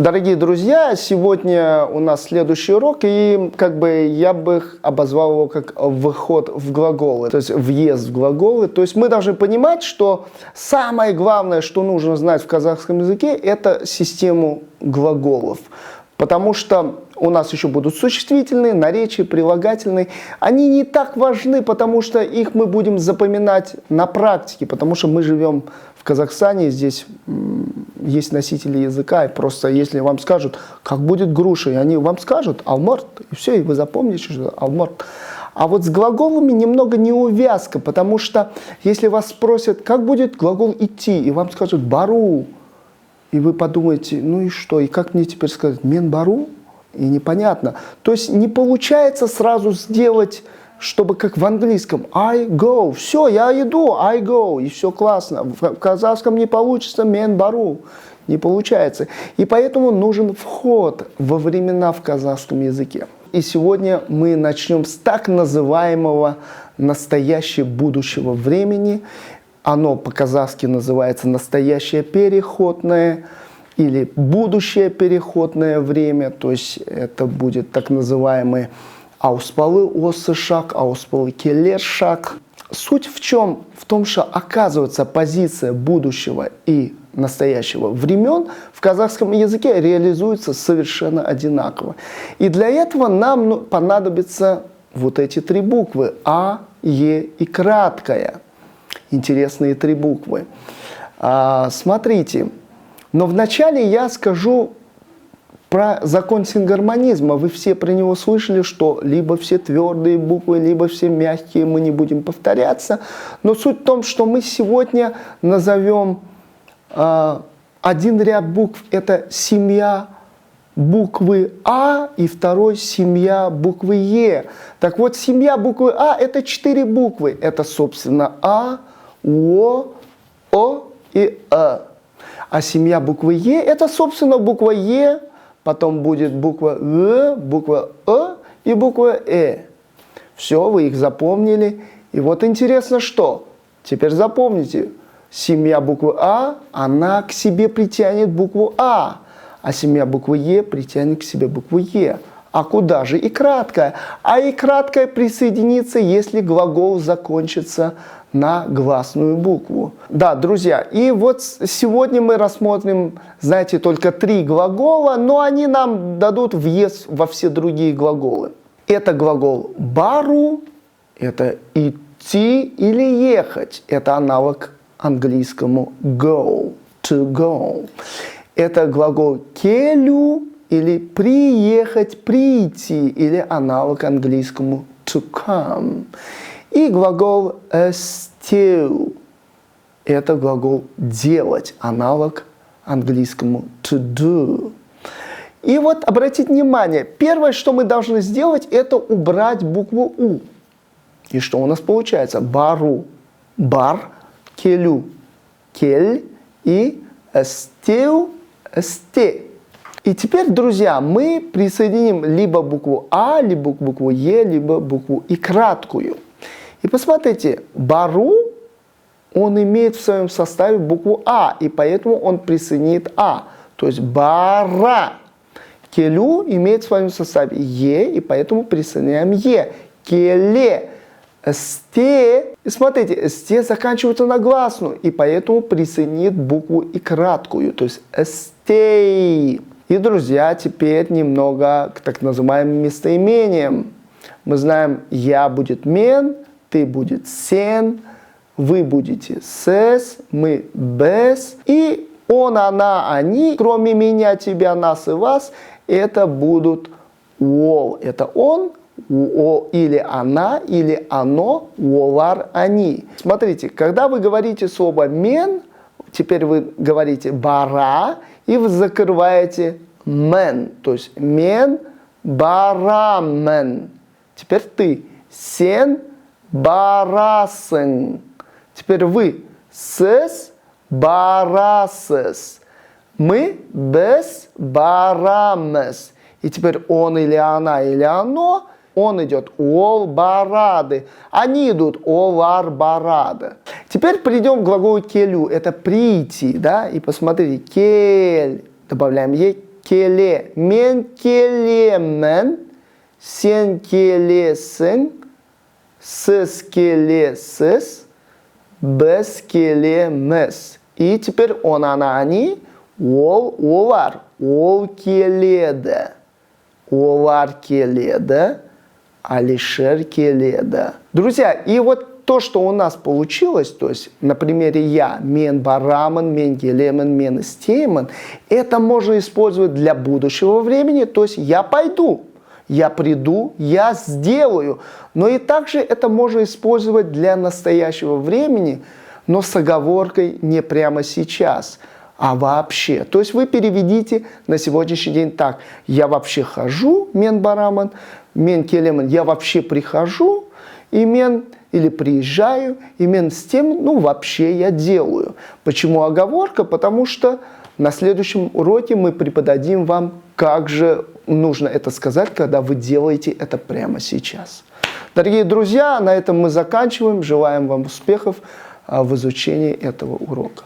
Дорогие друзья, сегодня у нас следующий урок, и я бы обозвал его как вход в глаголы, то есть въезд в глаголы. То есть мы должны понимать, что самое главное, что нужно знать в казахском языке, это систему глаголов. Потому что у нас еще будут существительные, наречия, прилагательные. Они не так важны, потому что их мы будем запоминать на практике, потому что мы живем в Казахстане, здесь есть носители языка, и просто если вам скажут, как будет груша, и они вам скажут «алморт», и все, и вы запомните, что «алморт». А вот с глаголами немного неувязка, потому что если вас спросят, как будет глагол «идти», и вам скажут «бару», и вы подумаете, ну и что, и как мне теперь сказать «мен бару»? И непонятно. То есть не получается сразу сделать, чтобы как в английском I go. Все, я иду, I go. И все классно. В казахском не получится «мен бару». Не получается. И поэтому нужен вход во времена в казахском языке. И сегодня мы начнем с так называемого настоящего будущего времени. Оно по-казахски называется настоящее переходное или будущее переходное время. То есть это будет так называемый ауспалы осы шаг, ауспалы келер шаг. Суть в чем? В том, что оказывается позиция будущего и настоящего времен в казахском языке реализуется совершенно одинаково. И для этого нам понадобятся вот эти три буквы А, Е и краткая. Интересные три буквы. Смотрите, но вначале я скажу про закон сингармонизма. Вы все про него слышали, что либо все твердые буквы, либо все мягкие, мы не будем повторяться. Но суть в том, что мы сегодня назовем один ряд букв, это семья буквы А, и второй семья буквы Е. Так вот, семья буквы А это 4 буквы. Это, собственно, А, О и А. А семья буквы Е это, собственно, буква Е, потом будет буква Г, буква Э и буква Э. Все, вы их запомнили. И вот интересно, что? Теперь запомните. Семья буквы А, она к себе притянет букву А. А семья буквы Е притянет к себе букву Е. А куда же и краткая? А и краткая присоединится, если глагол закончится на гласную букву. Да, друзья, и вот сегодня мы рассмотрим, знаете, только 3 глагола, но они нам дадут въезд во все другие глаголы. Это глагол бару, это идти или ехать. Это аналог английскому go, to go. Это глагол келю или приехать, прийти, или аналог английскому to come. И глагол steal. Это глагол делать, аналог английскому to do. И вот обратите внимание, первое, что мы должны сделать, это убрать букву У. И что у нас получается? Бару, бар, келю, кель и steal, сте. И теперь, друзья, мы присоединим либо букву А, либо букву Е, либо букву И краткую. И посмотрите, бару, он имеет в своем составе букву А, и поэтому он присоединит А. То есть бара. Келю имеет в своем составе Е, и поэтому присоединяем Е. Келе. Сте. И смотрите, сте заканчивается на гласную, и поэтому присоединит букву И краткую, то есть стей. И, друзья, теперь немного к так называемым местоимениям. Мы знаем, я будет мен, ты будет сен, вы будете сес, мы без. И он, она, они, кроме меня, тебя, нас и вас, это будут ол. Это он, или она, или оно, олар, они. Смотрите, когда вы говорите слово мен, теперь вы говорите бара, и вы закрываете мен. То есть мен, барамен. Теперь ты. Сен, барасен. Теперь вы. Сес, барасес. Мы без барамес. И теперь он или она, или оно. Он идет ол барады. Они идут олар барада. Теперь перейдем к глаголу келю. Это прийти, да? И посмотрите. Кель. Добавляем е. келе. Мен келемін. Сен келесің. Сіз келесіз. Біз келеміз. И теперь он, она, они. Ол, олар. Ол келеді. Олар келеді. Алишер келеді. Друзья, и вот то, что у нас получилось, то есть на примере я, мен барамын, мен келемін, мен істеймін, это можно использовать для будущего времени, то есть я пойду, я приду, я сделаю. Но и также это можно использовать для настоящего времени, но с оговоркой не прямо сейчас, а вообще. То есть вы переведите на сегодняшний день так. Я вообще хожу, мен барамын, мен келемін, я вообще прихожу, и мен или приезжаю, и мен с тем, ну вообще я делаю. Почему оговорка? Потому что на следующем уроке мы преподадим вам, как же нужно это сказать, когда вы делаете это прямо сейчас. Дорогие друзья, на этом мы заканчиваем. Желаем вам успехов в изучении этого урока.